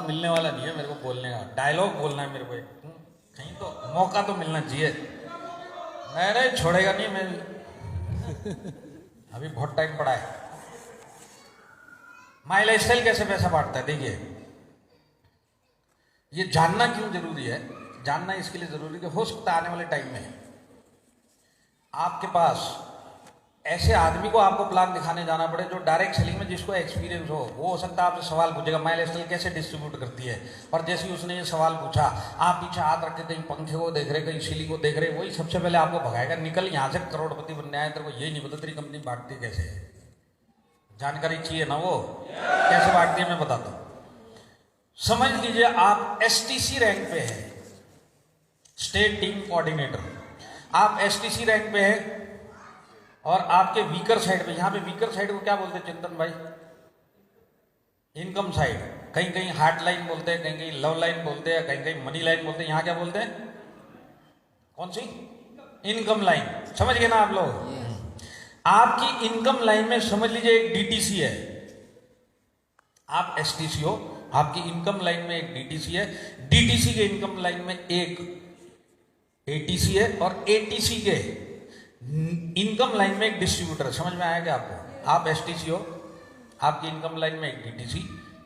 मिलने वाला नहीं है मेरे को बोलने का, डायलॉग बोलना है मेरे को कहीं तो मौका तो मिलना चाहिए। अरे छोड़ेगा नहीं मैं अभी बहुत टाइम पड़ा है। माई लाइफस्टाइल कैसे पैसा बांटता है, देखिए ये जानना क्यों जरूरी है। जानना इसके लिए जरूरी है कि हो सकता है आने वाले टाइम में आपके पास ऐसे आदमी को आपको प्लान दिखाने जाना पड़े जो डायरेक्ट सेलिंग में जिसको एक्सपीरियंस हो। वो हो सकता है आपसे सवाल पूछेगा माई लाइफस्टाइल कैसे डिस्ट्रीब्यूट करती है, और जैसे ही उसने ये सवाल पूछा आप पीछे हाथ रख के कहीं पंखे को देख रहे, कहीं सीलिंग को देख रहे, वही सबसे पहले आपको भगाएगा, निकल यहाँ से करोड़पति बनने आए, तेरे को यही नहीं पता तेरी कंपनी बांटती कैसे है। जानकारी चाहिए ना, वो कैसे बांटती है मैं बताता हूँ। समझ लीजिए आप STC रैंक पे है, स्टेट टीम कोऑर्डिनेटर, आप STC रैंक पे है और आपके वीकर साइड पे, यहां पे वीकर साइड को क्या बोलते हैं चिंतन भाई? Income side. कहीं कहीं हार्ट लाइन बोलते हैं, कहीं कहीं लव लाइन बोलते हैं, कहीं कहीं मनी लाइन बोलते हैं। यहां क्या बोलते हैं? कौन सी? Income line. समझ गए ना आप लोग? आपकी इनकम लाइन में समझ लीजिए एक DTC है, आप STC हो, आपकी इनकम लाइन में एक DTC है, DTC के इनकम लाइन में एक ATC है, और ATC के इनकम लाइन में एक डिस्ट्रीब्यूटर। समझ में आया क्या आपको? आप STC हो, आपकी इनकम लाइन में एक DTC,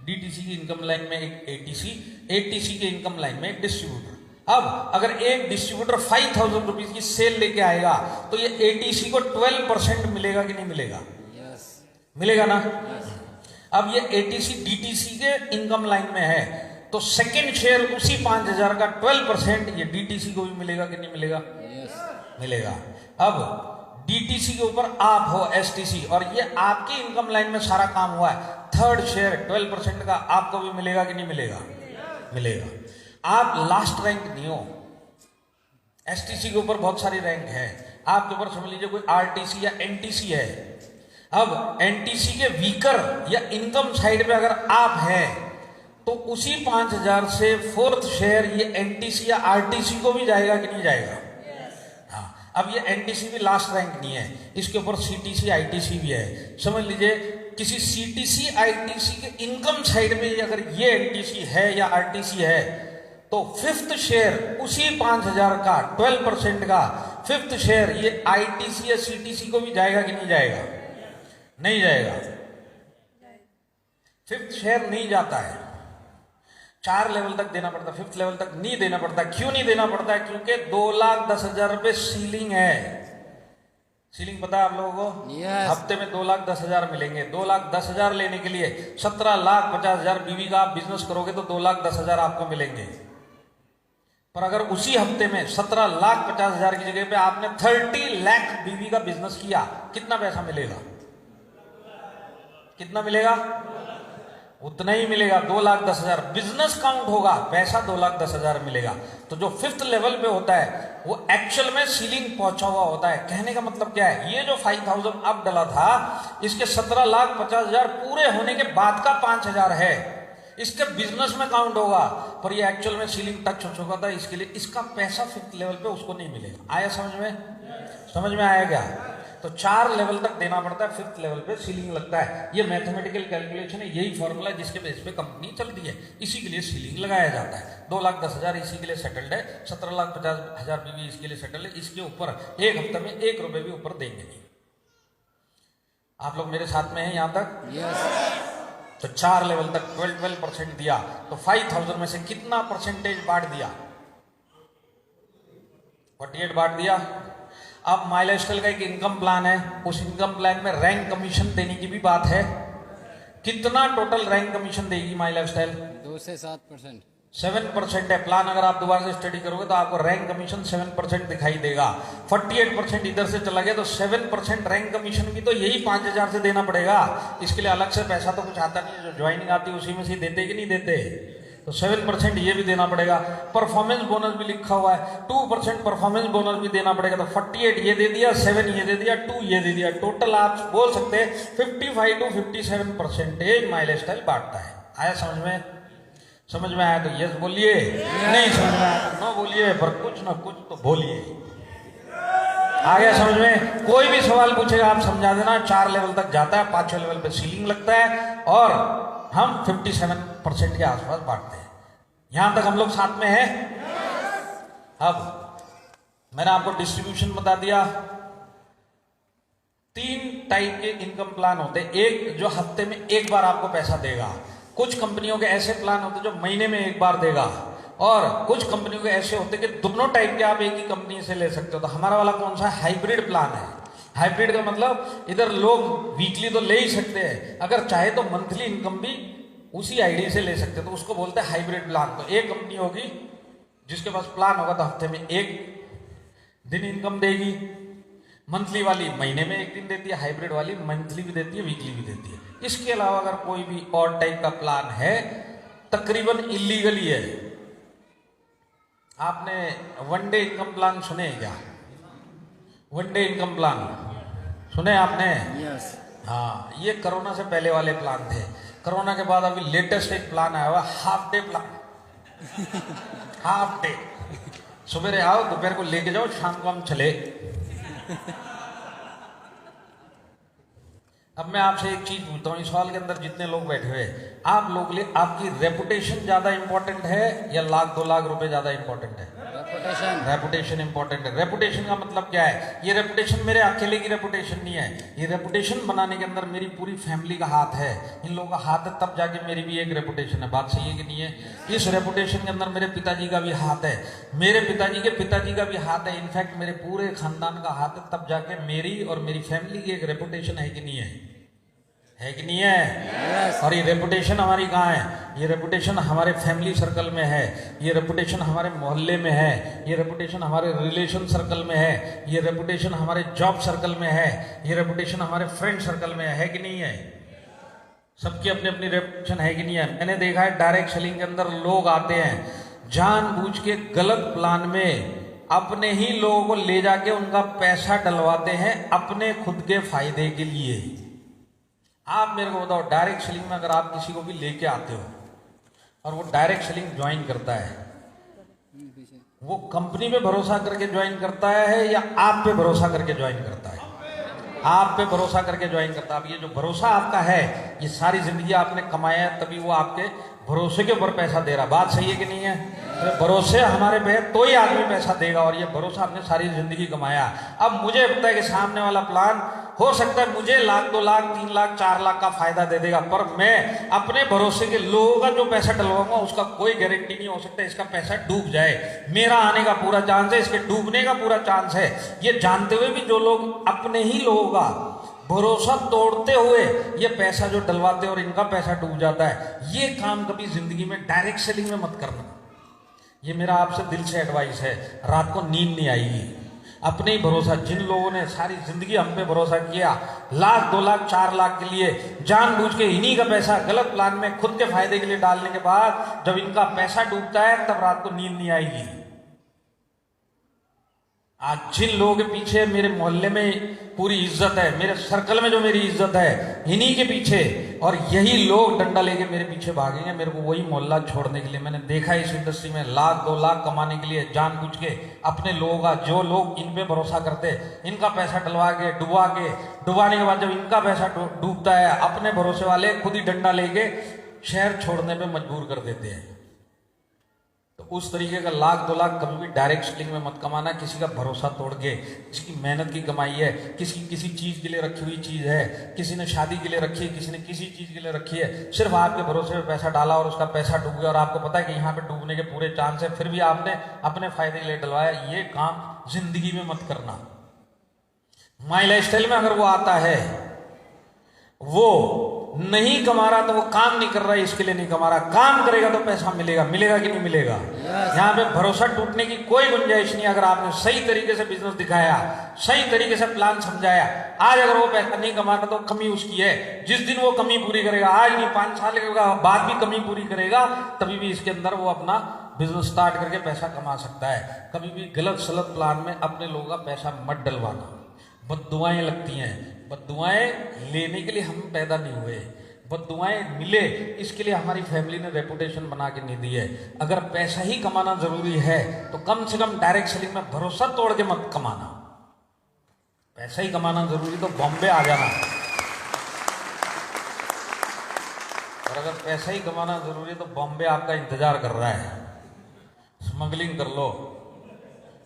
DTC की इनकम लाइन में एक ATC, ATC के इनकम लाइन में एक डिस्ट्रीब्यूटर। अब अगर एक डिस्ट्रीब्यूटर 5000 रुपीज की सेल लेके आएगा तो ये ATC को 12% मिलेगा कि नहीं मिलेगा? मिलेगा ना? अब ये ATC DTC के इनकम लाइन में है तो सेकेंड शेयर उसी 5000 का 12% ये DTC को भी मिलेगा कि नहीं मिलेगा? मिलेगा। अब DTC के ऊपर आप हो STC, और ये आपकी इनकम लाइन में सारा काम हुआ है, थर्ड शेयर 12% का आपको भी मिलेगा कि नहीं मिलेगा? मिलेगा। आप लास्ट रैंक नहीं हो, STC के ऊपर बहुत सारी रैंक है, आपके ऊपर समझ लीजिए कोई RTC या NTC है। अब NTC के वीकर या इनकम साइड पे अगर आप हैं तो उसी 5000 से फोर्थ शेयर ये NTC या RTC को भी जाएगा कि नहीं जाएगा? अब ये NTC भी लास्ट रैंक नहीं है, इसके ऊपर CTC ITC भी है। समझ लीजिए किसी CTC ITC के इनकम साइड में अगर ये NTC है या RTC है तो फिफ्थ शेयर उसी 5000 का 12% का फिफ्थ शेयर ये ITC या CTC को भी जाएगा कि नहीं जाएगा? नहीं जाएगा। फिफ्थ शेयर नहीं जाता है, 4 लेवल तक देना पड़ता है, फिफ्थ लेवल तक नहीं देना पड़ता। क्यों नहीं देना पड़ता है? क्योंकि 2,10,000 रुपए सीलिंग है। सीलिंग पता है आप लोगों को? हफ्ते में 2,10,000 मिलेंगे। 2,10,000 लेने के लिए 17,50,000 बीवी का आप बिजनेस करोगे तो 2,10,000 आपको मिलेंगे। पर अगर उसी हफ्ते में 17,50,000 की जगह पे आपने 30 लाख बीवी का बिजनेस किया, कितना पैसा मिलेगा? कितना मिलेगा? उतना ही मिलेगा, 2,10,000। बिजनेस काउंट होगा, पैसा 2,10,000 मिलेगा। तो जो फिफ्थ लेवल पे होता है वो एक्चुअल में सीलिंग पहुंचा हुआ होता है। कहने का मतलब क्या है? ये जो 5,000 अब डला था इसके 17,50,000 पूरे होने के बाद का 5,000 है, इसके बिजनेस में काउंट होगा, पर ये एक्चुअल में सीलिंग टच हो चुका था, इसके लिए इसका पैसा फिफ्थ लेवल पे उसको नहीं मिलेगा। आया समझ में? समझ में आया क्या? तो 4 लेवल तक देना पड़ता है, फिफ्थ लेवल पे सीलिंग लगता है। ये मैथमेटिकल कैलकुलेशन है, यही फॉर्मूला जिसके बेस पे कंपनी चलती है, इसी के लिए सीलिंग लगाया जाता है। 2,10,000 इसी के लिए सेटल्ड है, 17,50,000 बीवी इसके लिए सेटल्ड है। इसके ऊपर एक हफ्ते में 1 रुपए भी ऊपर देंगे नहीं। आप लोग मेरे साथ में हैं यहां तक? तो 4 लेवल तक 12% दिया तो 5,000 में से कितना परसेंटेज बांट दिया? 48 बांट दिया। अब माई लाइफस्टाइल का एक इनकम प्लान है, उस इनकम प्लान में रैंक कमीशन देने की भी बात है। कितना टोटल रैंक कमीशन देगी माई लाइफस्टाइल? 2 से 7%। 7% है प्लान। अगर आप दोबारा से स्टडी करोगे तो आपको रैंक कमीशन 7% दिखाई देगा। 48% इधर से चला गया तो 7% रैंक कमीशन भी तो यही 5,000 से देना पड़ेगा। इसके लिए अलग से पैसा तो कुछ आता नहीं है, जो ज्वाइनिंग आती है उसी में से देते कि नहीं देते? तो 7% ये भी देना पड़ेगा। परफॉर्मेंस बोनस भी लिखा हुआ है, 2% परफॉर्मेंस बोनस भी देना पड़ेगा। तो 48 ये दे दिया, 7 ये दे दिया, 2 ये दे दिया, टोटल आप बोल सकते हैं 55 to 57% माई लाइफस्टाइल बांटता है। आया समझ में? समझ में आया तो यस बोलिए, नहीं समझ में आया तो नो बोलिए, पर कुछ ना कुछ तो बोलिए। आ गया समझ में? कोई भी सवाल पूछेगा आप समझा देना। 4 लेवल तक जाता है, 5वें लेवल पे सीलिंग लगता है और हम 57% के आसपास बांटते हैं। यहां तक हम लोग साथ में हैं। अब मैंने आपको डिस्ट्रीब्यूशन बता दिया। 3 टाइप के इनकम प्लान होते हैं। एक जो हफ्ते में एक बार आपको पैसा देगा, कुछ कंपनियों के ऐसे प्लान होते हैं जो महीने में एक बार देगा, और कुछ कंपनियों के ऐसे होते हैं कि दोनों टाइप के आप एक ही कंपनी से ले सकते हो। तो हमारा वाला कौन सा है? हाइब्रिड प्लान है। हाइब्रिड का मतलब इधर लोग वीकली तो ले ही सकते हैं, अगर चाहे तो मंथली इनकम भी उसी आईडी से ले सकते हैं, तो उसको बोलते हैं हाइब्रिड प्लान। तो एक कंपनी होगी जिसके पास प्लान होगा तो हफ्ते में एक दिन इनकम देगी, मंथली वाली महीने में एक दिन देती है, हाइब्रिड वाली मंथली भी देती है, वीकली भी देती है। इसके अलावा अगर कोई भी और टाइप का प्लान है, तकरीबन इलीगल ही है। आपने वन डे इनकम प्लान सुने हैं क्या? वन डे इनकम प्लान सुने आपने? यस। हाँ, ये कोरोना से पहले वाले प्लान थे। कोरोना के बाद अभी लेटेस्ट एक प्लान आया हुआ, half day plan. Half day, सुबह आओ, दोपहर को लेके जाओ, शाम को हम चले। अब मैं आपसे एक चीज पूछता हूँ, इस हॉल के अंदर जितने लोग बैठे हुए, आप लोग लिए आपकी रेपुटेशन ज्यादा इंपॉर्टेंट है या लाख 2 लाख रुपए ज्यादा इंपॉर्टेंट है? रेपुटेशन। रेपुटेशन इंपॉर्टेंट है। रेपुटेशन का मतलब क्या है? ये रेपुटेशन मेरे अकेले की रेपुटेशन नहीं है, ये रेपुटेशन बनाने के अंदर मेरी पूरी फैमिली का हाथ है, इन लोगों का हाथ है, तब जाके मेरी भी एक रेपुटेशन है। बात सही है कि नहीं है? इस रेपुटेशन के अंदर मेरे पिताजी का भी हाथ है, मेरे पिताजी के पिताजी का भी हाथ है, इनफैक्ट मेरे पूरे खानदान का हाथ है, तब जाके मेरी और मेरी फैमिली की एक रेपुटेशन है कि नहीं है कि नहीं है? yes. और ये रेपुटेशन हमारी कहाँ है? ये रेपुटेशन हमारे फैमिली सर्कल में है, ये रेपुटेशन हमारे मोहल्ले में है, ये रेपुटेशन हमारे रिलेशन सर्कल में है, ये रेपुटेशन हमारे जॉब सर्कल में है, ये रेपुटेशन हमारे फ्रेंड सर्कल में है कि नहीं है? सबकी अपनी अपनी रेपुटेशन है कि नहीं है? मैंने देखा है डायरेक्ट सेलिंग के अंदर लोग आते हैं जानबूझ के गलत प्लान में अपने ही लोगों को ले जाके उनका पैसा डलवाते हैं अपने खुद के फायदे के लिए। आप मेरे को बताओ, डायरेक्ट सेलिंग में अगर आप किसी को भी लेके आते हो और वो डायरेक्ट सेलिंग ज्वाइन करता है, वो कंपनी पे भरोसा करके ज्वाइन करता है या आप पे भरोसा करके ज्वाइन करता है? आप पे भरोसा करके ज्वाइन करता है। अब ये जो भरोसा आपका है, ये सारी जिंदगी आपने कमाया है, तभी वो आपके भरोसे के ऊपर पैसा दे रहा। बात सही है कि नहीं है? तो भरोसे हमारे पे तो ही आदमी पैसा देगा, और ये भरोसा आपने सारी जिंदगी कमाया। अब मुझे पता है कि सामने वाला प्लान हो सकता है मुझे लाख 2 लाख 3 लाख 4 लाख का फायदा दे देगा, पर मैं अपने भरोसे के लोगों का जो पैसा डलवाऊंगा उसका कोई गारंटी नहीं हो सकता इसका पैसा डूब जाए। मेरा आने का पूरा चांस है, इसके डूबने का पूरा चांस है। ये जानते हुए भी जो लोग अपने ही लोगों का भरोसा तोड़ते हुए ये पैसा जो डलवाते हैं और इनका पैसा डूब जाता है, ये काम कभी जिंदगी में डायरेक्ट सेलिंग में मत करना। ये मेरा आपसे दिल से एडवाइस है। रात को नींद नहीं आएगी। अपने ही भरोसा, जिन लोगों ने सारी जिंदगी हम पे भरोसा किया, लाख 2 लाख 4 लाख के लिए जानबूझ के इन्हीं का पैसा गलत प्लान में खुद के फायदे के लिए डालने के बाद जब इनका पैसा डूबता है तब रात को नींद नहीं आएगी। आज जिन लोगों के पीछे मेरे मोहल्ले में पूरी इज्जत है, मेरे सर्कल में जो मेरी इज्जत है, इन्हीं के पीछे, और यही लोग डंडा लेके मेरे पीछे भागेंगे मेरे को वही मोहल्ला छोड़ने के लिए। मैंने देखा है इस इंडस्ट्री में लाख 2 लाख कमाने के लिए जानबूझ के अपने लोगों का, जो लोग इन पे भरोसा करते, इनका पैसा डलवा के डुबाने के बाद जब इनका पैसा डूबता है, अपने भरोसे वाले खुद ही डंडा लेके शहर छोड़ने पे मजबूर कर देते हैं। तो उस तरीके का लाख 2 लाख कभी भी डायरेक्ट सेलिंग में मत कमाना। किसी का भरोसा तोड़ के, किसी की मेहनत की कमाई है, किसी चीज के लिए रखी हुई चीज है, किसी ने शादी के लिए रखी है, किसी ने किसी चीज के लिए रखी है, सिर्फ आपके भरोसे पे पैसा डाला और उसका पैसा डूब गया और आपको पता है कि यहाँ पे डूबने के पूरे चांस है, फिर भी आपने अपने फायदे के लिए डलवाया। ये काम जिंदगी में मत करना। माई लाइफस्टाइल में अगर वो आता है, वो नहीं कमा रहा तो वो काम नहीं कर रहा है, इसके लिए नहीं कमा रहा। काम करेगा तो पैसा मिलेगा, मिलेगा कि नहीं मिलेगा? यहाँ पे भरोसा टूटने की कोई गुंजाइश नहीं। अगर आपने सही तरीके से बिजनेस दिखाया, सही तरीके से प्लान समझाया, आज अगर वो पैसा नहीं कमा रहा तो कमी उसकी है। जिस दिन वो कमी पूरी करेगा, आज नहीं 5 साल के बाद भी कमी पूरी करेगा, तभी भी इसके अंदर वो अपना बिजनेस स्टार्ट करके पैसा कमा सकता है। कभी भी गलत सलत प्लान में अपने लोगों का पैसा मत डलवाना। बद्दुआएं लगती हैं, बद्दुआएं लेने के लिए हम पैदा नहीं हुए, बद्दुआएं मिले इसके लिए हमारी फैमिली ने रेपुटेशन बना के नहीं दी है। अगर पैसा ही कमाना जरूरी है तो कम से कम डायरेक्ट सेलिंग में भरोसा तोड़ के मत कमाना। पैसा ही कमाना जरूरी तो बॉम्बे आ जाना। और अगर पैसा ही कमाना जरूरी है तो बॉम्बे आपका इंतजार कर रहा है, स्मगलिंग कर लो,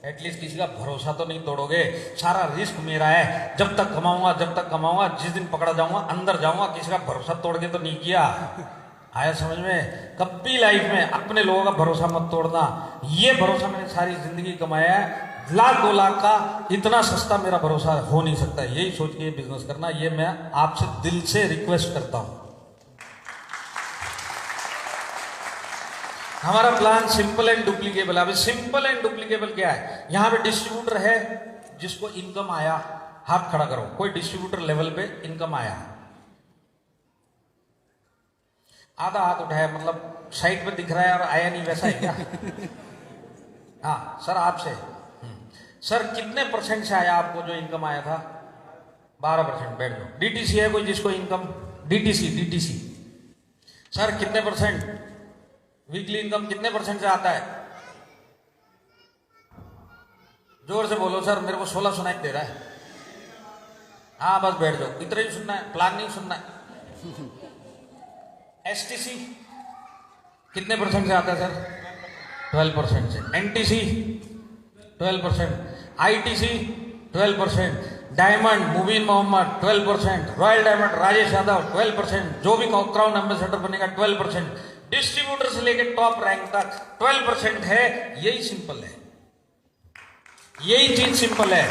एटलीस्ट किसी का भरोसा तो नहीं तोड़ोगे। सारा रिस्क मेरा है, जब तक कमाऊंगा, जिस दिन पकड़ा जाऊंगा अंदर जाऊंगा, किसी का भरोसा तोड़ के तो नहीं किया। आया समझ में? कभी लाइफ में अपने लोगों का भरोसा मत तोड़ना। ये भरोसा मैंने सारी जिंदगी कमाया है, 1-2 लाख का, इतना सस्ता मेरा भरोसा हो नहीं सकता। यही सोच के बिजनेस करना, ये मैं आपसे दिल से रिक्वेस्ट करता हूं। हमारा प्लान सिंपल एंड डुप्लीकेबल। अभी सिंपल एंड डुप्लीकेबल क्या है? यहां पे डिस्ट्रीब्यूटर है, जिसको इनकम आया, हाथ खड़ा करो। कोई डिस्ट्रीब्यूटर लेवल पे इनकम आया, आधा हाथ उठाया, मतलब साइड पे दिख रहा है और आया नहीं, वैसा है क्या? हाँ सर, आपसे सर कितने परसेंट से आया आपको जो इनकम आया था? 12%। बैठ जाओ। डीटीसी है कोई जिसको इनकम? डीटीसी सर कितने परसेंट? वीकली इनकम कितने परसेंट से आता है? जोर से बोलो सर, मेरे को 16 सुनाई दे रहा है। हाँ बस बैठ जाओ, इतना ही सुनना है, प्लान नहीं सुनना है। एसटीसी कितने परसेंट से आता है सर? 12% से। एनटीसी 12%, आईटीसी 12%, डायमंड मुबीन मोहम्मद 12%, रॉयल डायमंड राजेश यादव 12%, जो भी क्राउन एम्बेसडर बनेगा 12%, डिस्ट्रीब्यूटर से लेकर टॉप रैंक तक 12% है। यही सिंपल है, यही चीज सिंपल है।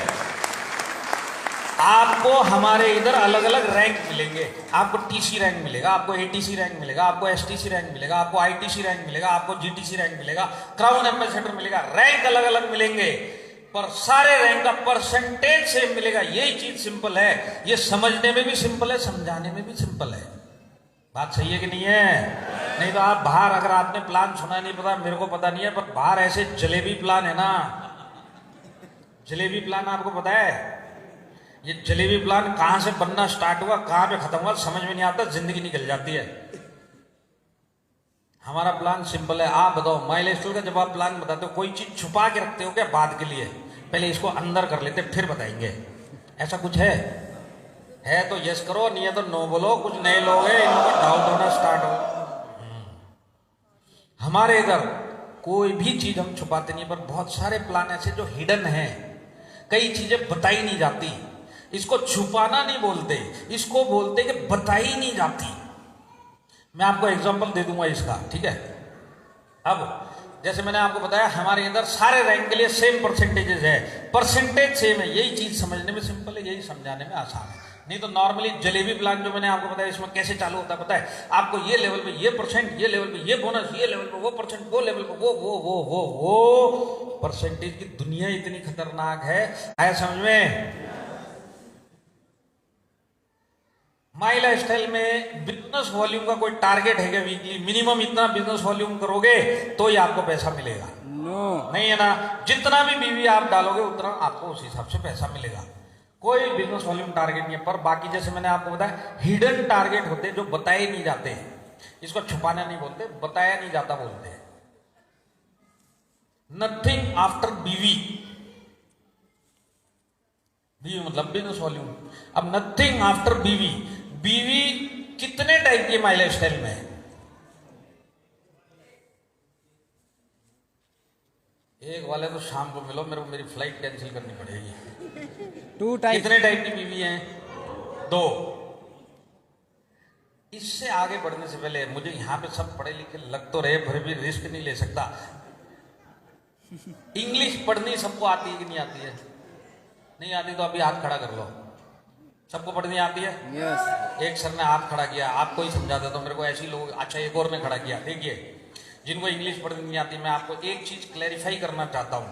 आपको हमारे इधर अलग अलग रैंक मिलेंगे। आपको टीसी रैंक मिलेगा, आपको एटीसी रैंक मिलेगा, आपको एसटीसी रैंक मिलेगा, आपको आईटीसी रैंक मिलेगा, आपको जीटीसी रैंक मिलेगा, क्राउन एम्बेसडर मिलेगा। रैंक अलग अलग मिलेंगे, पर सारे रैंक का परसेंटेज सेम मिलेगा। यही चीज सिंपल है। ये समझने में भी सिंपल है, समझाने में भी सिंपल है। बात सही है कि नहीं है? नहीं तो आप बाहर, अगर आपने प्लान सुना नहीं, पता मेरे को पता नहीं है, पर बाहर ऐसे जलेबी प्लान है ना, जलेबी प्लान आपको पता है? ये जलेबी प्लान कहां से बनना स्टार्ट हुआ, कहां पे खत्म हुआ, समझ में नहीं आता, जिंदगी निकल जाती है। हमारा प्लान सिंपल है। आप बताओ, माइलस्टोन का जब आप प्लान बताते हो, कोई चीज छुपा के रखते हो क्या बाद के लिए? पहले इसको अंदर कर लेते फिर बताएंगे, ऐसा कुछ है? तो यस करो, नहीं है तो नो बोलो। कुछ नए लोग हैं, इनको डाउट होना स्टार्ट हो। हमारे इधर कोई भी चीज हम छुपाते नहीं, पर बहुत सारे प्लान ऐसे जो हिडन हैं, कई चीजें बताई नहीं जाती। इसको छुपाना नहीं बोलते, इसको बोलते कि बताई नहीं जाती। मैं आपको एग्जांपल दे दूंगा इसका, ठीक है? अब जैसे मैंने आपको बताया, हमारे अंदर सारे रैंक के लिए सेम परसेंटेजेस है, परसेंटेज सेम है। यही चीज समझने में सिंपल है, यही समझाने में आसान है। नहीं तो नॉर्मली जलेबी प्लान जो मैंने आपको बताया, इसमें कैसे चालू होता है पता है आपको? ये लेवल पे ये परसेंट, ये लेवल पे ये बोनस, ये लेवल पे वो परसेंट, वो लेवल पे वो परसेंटेज की दुनिया इतनी खतरनाक है। आया समझ में? माई लाइफस्टाइल में बिजनेस वॉल्यूम का कोई टारगेट है क्या? वीकली मिनिमम इतना बिजनेस वॉल्यूम करोगे तो ही आपको पैसा मिलेगा? नहीं है ना? जितना भी बीवी आप डालोगे उतना आपको उस हिसाब से पैसा मिलेगा। कोई बिजनेस वॉल्यूम टारगेट नहीं है। पर बाकी जैसे मैंने आपको बताया, हिडन टारगेट होते जो बताए नहीं जाते। इसको छुपाना नहीं बोलते, बताया नहीं जाता बोलते हैं। नथिंग आफ्टर बीवी, बीवी मतलब बिजनेस वॉल्यूम। अब नथिंग आफ्टर बीवी, बीवी कितने टाइप की माई लाइफस्टाइल में है? एक वाले तो शाम को मिलो, मेरे को मेरी फ्लाइट कैंसिल करनी पड़ेगी। 2 टाइप। कितने टाइप की बीवी हैं? 2। इससे आगे बढ़ने से पहले मुझे यहां पे सब पढ़े लिखे लग तो रहे, फिर भी रिस्क नहीं ले सकता। इंग्लिश पढ़नी सबको आती है कि नहीं आती है? नहीं आती तो अभी हाथ खड़ा कर लो। सबको पढ़नी आती है? यस। एक सर ने हाथ खड़ा किया, आपको ही समझा देता हूं, मेरे को ऐसे लोग। अच्छा, एक और ने खड़ा किया। देखिए, जिनको इंग्लिश पढ़नी नहीं आती, मैं आपको एक चीज क्लैरिफाई करना चाहता हूं।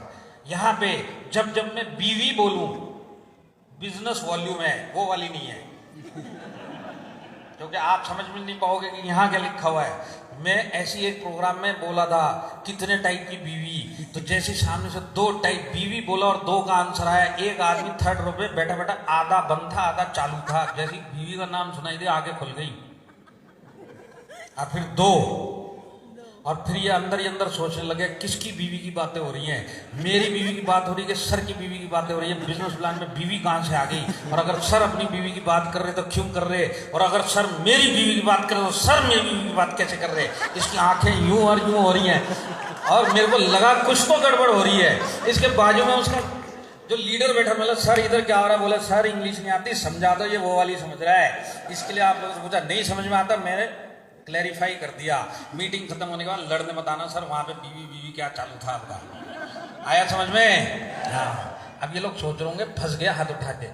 यहां पे जब जब मैं बीवी बोलूं, बिजनेस वॉल्यूम है, वो वाली नहीं है, क्योंकि आप समझ में नहीं पाओगे कि यहां क्या लिखा हुआ है। मैं ऐसी एक प्रोग्राम में बोला था कितने टाइप की बीवी, तो जैसे सामने से 2 टाइप बीवी बोला और 2 का आंसर आया। एक आदमी 3rd रो पे बैठा बैठा आधा बंद था आधा चालू था। जैसी बीवी का नाम सुनाई दे आगे खुल गई। और फिर 2 और फिर ये अंदर ही अंदर सोचने लगे किसकी बीवी की बातें हो रही हैं, मेरी बीवी की बात हो रही है कि सर की बीवी की बातें हो रही है, बिजनेस प्लान में बीवी कहाँ से आ गई, और अगर सर अपनी बीवी की बात कर रहे तो क्यों कर रहे, और अगर सर मेरी बीवी की बात कर रहे तो सर मेरी बीवी की बात कैसे कर रहे, इसकी आंखें यूं और यूं हो रही हैं और मेरे को लगा कुछ तो गड़बड़ हो रही है। इसके बाजू में उसका जो लीडर बैठा, मतलब सर इधर क्या हो रहा है, बोले सर इंग्लिश नहीं आती, समझा दो, ये वो वाली समझ रहा है, इसके लिए आप लोगों से पूछा, नहीं समझ में आता, मैंने क्लैरिफाई कर दिया। मीटिंग खत्म होने के बाद लड़ने मत आना सर, वहां पे बीवी बीवी क्या चालू था आपका, आया समझ में? हाँ। अब ये लोग सोच रहे होंगे फंस गया हाथ उठा के।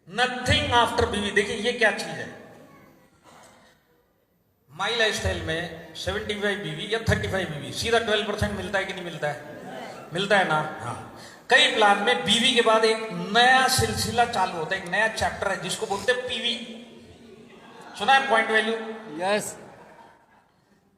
नथिंग आफ्टर बीवी। देखिए ये क्या चीज है, माई लाइफस्टाइल में 75 बीवी या 35 बीवी, सीधा 12% मिलता है कि नहीं मिलता है? मिलता है ना। हाँ, कई प्लान में बीवी के बाद एक नया सिलसिला चालू होता है, एक नया चैप्टर है जिसको बोलते हैं पीवी। सुना है पॉइंट वैल्यू? यस।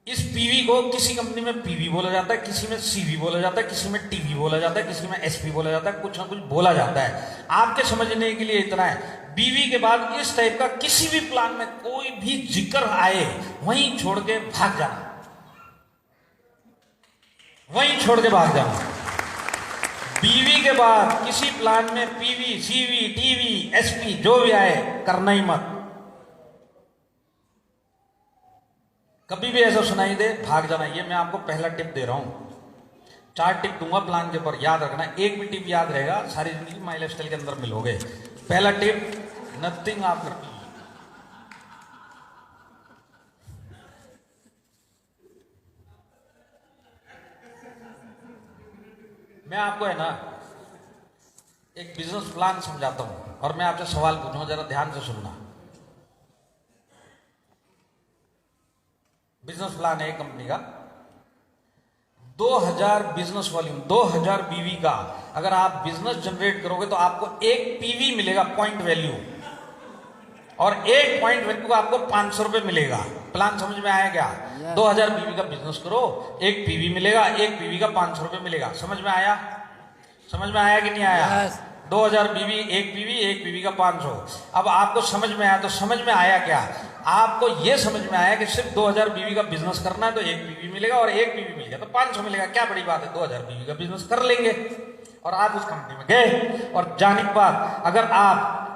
इस पीवी को किसी कंपनी में पीवी बोला जाता है, किसी में सीवी बोला जाता है, किसी में टीवी बोला जाता है, किसी में एसपी बोला जाता है, कुछ ना कुछ बोला जाता है। आपके समझने के लिए इतना है, बीवी के बाद इस टाइप का किसी भी प्लान में कोई भी जिक्र आए वहीं छोड़ के भाग जाना, वहीं छोड़ के भाग जाना। बीवी के बाद किसी प्लान में पीवी, सीवी, टीवी, एसपी जो भी आए करना ही मत। कभी भी ऐसा सुनाई दे भाग जाना। ये मैं आपको पहला टिप दे रहा हूं। 4 टिप दूंगा प्लान के ऊपर, याद रखना। एक भी टिप याद रहेगा सारी जिंदगी माई लाइफस्टाइल के अंदर मिलोगे। पहला टिप, नथिंग आफ्टर पीवी। मैं आपको है ना एक बिजनेस प्लान समझाता हूं और मैं आपसे सवाल पूछूंगा, जरा ध्यान से सुनना। बिजनेस प्लान है एक कंपनी का, 2000 बिजनेस वॉल्यूम, 2000 बीवी का। अगर आप बिजनेस जनरेट करोगे तो आपको एक पीवी मिलेगा, पॉइंट वैल्यू, और एक पॉइंट वैल्यू का आपको 500 रुपए मिलेगा। प्लान समझ में आया क्या? 2000 बीवी का बिजनेस करो, एक पीवी मिलेगा, एक पीवी का 500 रुपए मिलेगा। समझ में आया? समझ में आया कि नहीं आया? 2000 बीवी, एक पीवी का 500। अब आपको समझ में आया, तो समझ में आया क्या? आपको यह समझ में आया कि सिर्फ 2000 बीवी का बिजनेस करना है तो एक पीवी मिलेगा, और एक पीवी मिल गया तो 500 मिलेगा। क्या बड़ी बात है, 2000 बीवी का बिजनेस कर लेंगे। और आप उस कंपनी में गए और जाने के बाद अगर आप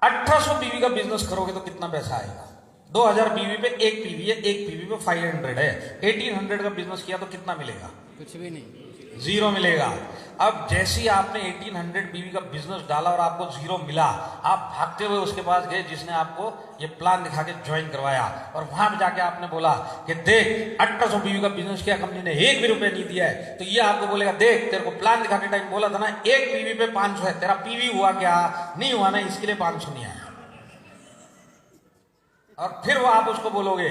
1800 बीवी का बिजनेस करोगे तो कितना पैसा आएगा? 2000 बीवी पे एक पीवी है, एक पीवी पे 500 है। 1800 का बिजनेस किया तो कितना मिलेगा? कुछ भी नहीं, 0 मिलेगा। अब जैसे ही आपने 1800 बीवी का बिजनेस डाला और आपको 0 मिला, आप भागते हुए उसके पास गए जिसने आपको ये प्लान दिखा के ज्वाइन करवाया, और वहां पे जाके आपने बोला कि देख 1800 बीवी का बिजनेस किया, कंपनी ने एक भी रुपए नहीं दिया है। तो ये आपको बोलेगा, देख तेरे को प्लान दिखाते टाइम बोला था ना एक पीवी पे 500 है, तेरा पीवी हुआ क्या? नहीं हुआ ना, इसके लिए 500 नहीं आया। और फिर वो आप उसको बोलोगे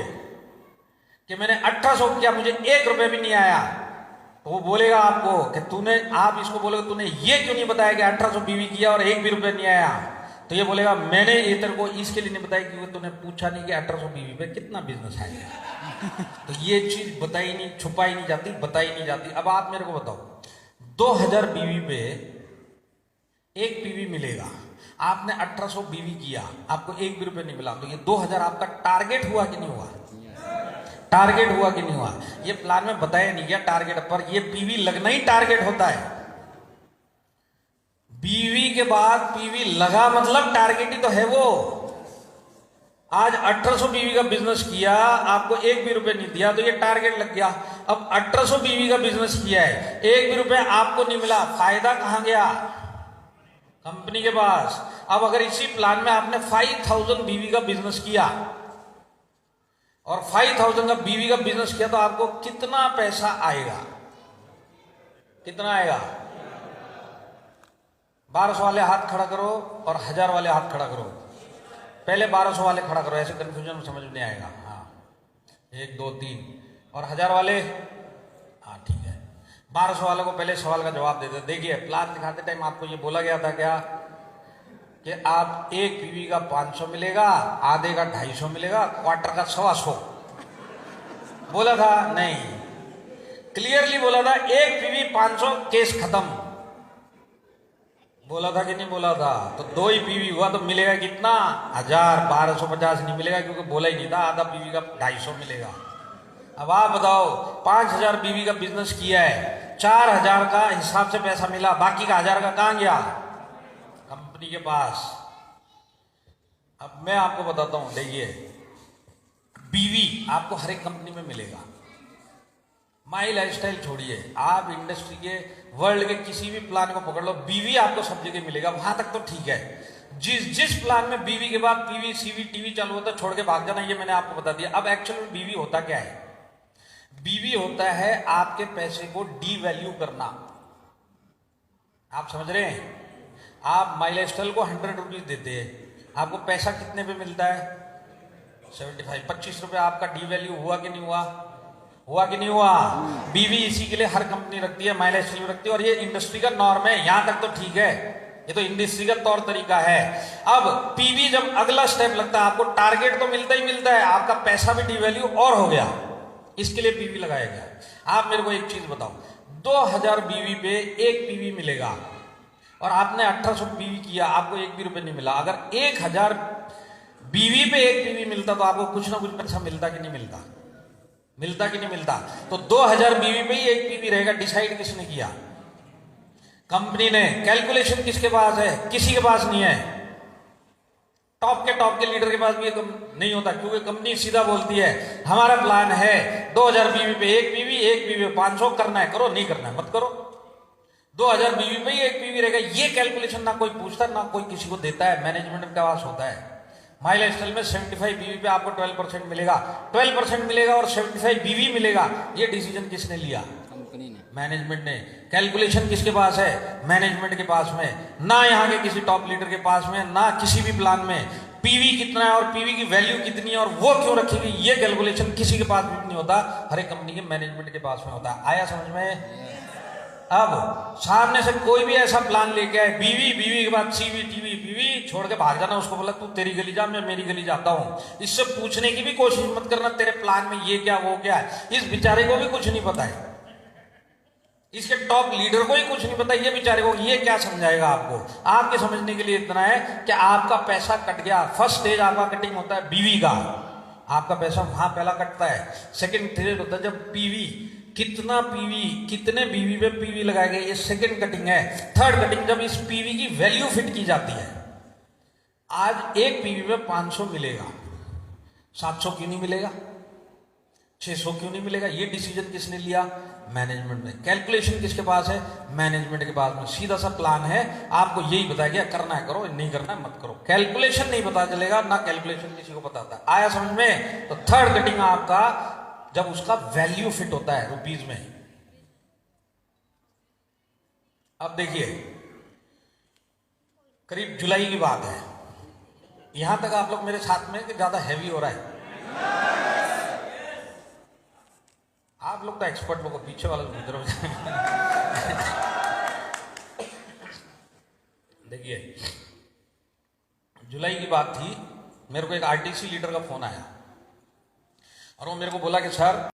कि मैंने 1800 किया, मुझे 1 रुपए भी नहीं आया, तो वो बोलेगा आपको कि तूने, आप इसको बोलोगे तूने ये क्यों नहीं बताया कि 1800 बीवी किया और 1 भी रुपए नहीं आया? तो ये बोलेगा मैंने ये तेरे को इसके लिए नहीं बताया क्योंकि तूने पूछा नहीं कि 1800 बीवी पे कितना बिजनेस आएगा। तो ये चीज बताई नहीं, छुपाई नहीं जाती, बताई नहीं जाती। अब आप मेरे को बताओ, 2000 बीवी पे एक पीवी मिलेगा, आपने 1800 बीवी किया, आपको 1 भी रुपए नहीं मिला, तो ये 2000 आपका टारगेट हुआ कि नहीं हुआ? टारगेट हुआ कि नहीं हुआ? ये प्लान में बताया नहीं गया टारगेट, पर ये पीवी लगना ही टारगेट होता है। बीवी के बाद पीवी लगा मतलब टारगेट ही तो है वो। आज 1800 बीवी का बिजनेस किया, आपको 1 भी रुपए नहीं दिया, तो ये टारगेट लग गया। अब 1800 बीवी का बिजनेस किया है, 1 भी रुपए आपको नहीं मिला, फायदा कहां गया? कंपनी के पास। अब अगर इसी प्लान में आपने 5000 बीवी का बिजनेस किया और 5000 का बीवी का बिजनेस किया, तो आपको कितना पैसा आएगा? कितना आएगा? 1200 वाले हाथ खड़ा करो और 1000 वाले हाथ खड़ा करो। पहले 1200 वाले खड़ा करो, ऐसे कंफ्यूजन समझ में नहीं आएगा। हाँ, 1 2 3 और 1000 वाले। हाँ ठीक है, 1200 वालों को पहले सवाल का जवाब देते। देखिए प्लान दिखाते टाइम आपको ये बोला गया था क्या कि आप एक पीवी का 500 मिलेगा, आधे का 250 मिलेगा, क्वार्टर का 125 बोला था? नहीं, क्लियरली बोला था एक पीवी 500, केस खत्म। बोला था कि नहीं बोला था? तो 2 ही पीवी हुआ तो मिलेगा कितना? 1250 नहीं मिलेगा, क्योंकि बोला ही नहीं था। आधा पीवी का 250 मिलेगा। अब आप बताओ, 5000 पीवी का बिजनेस किया है, 4000 का हिसाब से पैसा मिला, बाकी का 1000 का कहां गया? कंपनी के पास। अब मैं आपको बताता हूं, देखिए, बीवी आपको हर एक कंपनी में मिलेगा। माई लाइफस्टाइल छोड़िए, आप इंडस्ट्री के, वर्ल्ड के किसी भी प्लान को पकड़ लो, बीवी आपको सब जगह मिलेगा। वहां तक तो ठीक है। जिस प्लान में बीवी के बाद पीवी सीवी टीवी चालू होता है, छोड़ के भाग जाना, ये मैंने आपको बता दिया। अब एक्चुअल में बीवी होता क्या है? बीवी होता है आपके पैसे को डी वैल्यू करना। आप समझ रहे हैं? आप माई लाइफस्टाइल को 100 रुपीज देते हैं, आपको पैसा कितने पे मिलता है? 75। 25 रुपए आपका डी वैल्यू हुआ कि नहीं हुआ? हुआ कि नहीं हुआ? बीवी इसी के लिए हर कंपनी रखती है, माई लाइफस्टाइल रखती है, और ये इंडस्ट्री का नॉर्म है। यहां तक तो ठीक है, ये तो इंडस्ट्री का तौर तरीका है। अब पीवी जब अगला स्टेप लगता है, आपको टारगेट तो मिलता ही मिलता है, आपका पैसा भी डी वैल्यू और हो गया, इसके लिए पीवी लगाया गया। आप मेरे को एक चीज बताओ, 2000 बीवी पे 1 पीवी मिलेगा, और आपने 1800 पीवी किया, आपको 1 भी रुपए नहीं मिला। अगर 1000 बीवी पे 1 पीवी मिलता तो आपको कुछ ना कुछ पैसा मिलता कि नहीं मिलता? मिलता कि नहीं मिलता? तो 2000 बीवी पे ही 1 पीवी रहेगा। डिसाइड किसने किया? कंपनी ने। कैलकुलेशन किसके पास है? किसी के पास नहीं है। टॉप के लीडर के पास भी नहीं होता, क्योंकि कंपनी सीधा बोलती है, हमारा प्लान है 2000 बीवी पे 1 पीवी, 1 पीवी पे 500, करना है करो, नहीं करना है मत करो। 2000 बीवी पे ही 1 पीवी रहेगा। ये कैलकुलेशन ना कोई पूछता, ना कोई किसी को देता है, मैनेजमेंट के पास होता है। माई लाइफस्टाइल में 75 बीवी पे आपको 12% मिलेगा, 12% मिलेगा और 75 बीवी मिलेगा। ये डिसीजन किसने लिया? कंपनी ने, मैनेजमेंट ने। कैलकुलेशन किसके पास है? मैनेजमेंट के पास में, ना यहाँ के किसी टॉप लीडर के पास में, ना किसी भी प्लान में। पीवी कितना है और पीवी की वैल्यू कितनी है और वो क्यों रखेगी, ये कैलकुलेशन किसी के पास भी नहीं होता, हर एक कंपनी के मैनेजमेंट के पास में होता है। आया समझ में? अब सामने से कोई भी ऐसा प्लान लेके आए, बीवी के बाद सीवी टीवी, बीवी छोड़ के भाग जाना, उसको बोला तू तेरी गली जा, मैं मेरी गली जाता हूं। इससे पूछने की भी कोशिश मत करना तेरे प्लान में ये क्या वो क्या है। इस बेचारे को भी कुछ नहीं पता है, इसके टॉप लीडर को ही कुछ नहीं पता, ये बेचारे को ये क्या समझाएगा आपको। आपके समझने के लिए इतना है कि आपका पैसा कट गया। फर्स्ट स्टेज आपका कटिंग होता है बीवी का, आपका पैसा वहां पहला कटता है। सेकंड स्टेज होता है जब पीवी, कितना पीवी, कितने बीवी पे पीवी लगाए गए, ये सेकंड कटिंग है। थर्ड कटिंग जब इस पीवी की वैल्यू फिट की जाती है। आज 1 पीवी पे 500 मिलेगा, 700 क्यों नहीं मिलेगा, 600 क्यों नहीं मिलेगा? ये डिसीजन किसने लिया? मैनेजमेंट ने। कैलकुलेशन किसके पास है? मैनेजमेंट के पास में। सीधा सा प्लान है, आपको यही बताया गया, करना है करो, नहीं करना है मत करो। कैलकुलेशन नहीं पता चलेगा, ना कैलकुलेशन किसी को पता था। आया समझ में? तो थर्ड कटिंग आपका जब उसका वैल्यू फिट होता है रुपीज में। अब देखिए, करीब जुलाई की बात है, यहां तक आप लोग मेरे साथ में कि ज्यादा हैवी हो रहा है? आप लोग तो एक्सपर्ट लोग, पीछे वाला गुजरो। देखिए, जुलाई की बात थी, मेरे को एक आरटीसी लीडर का फोन आया और वो मेरे को बोला कि सर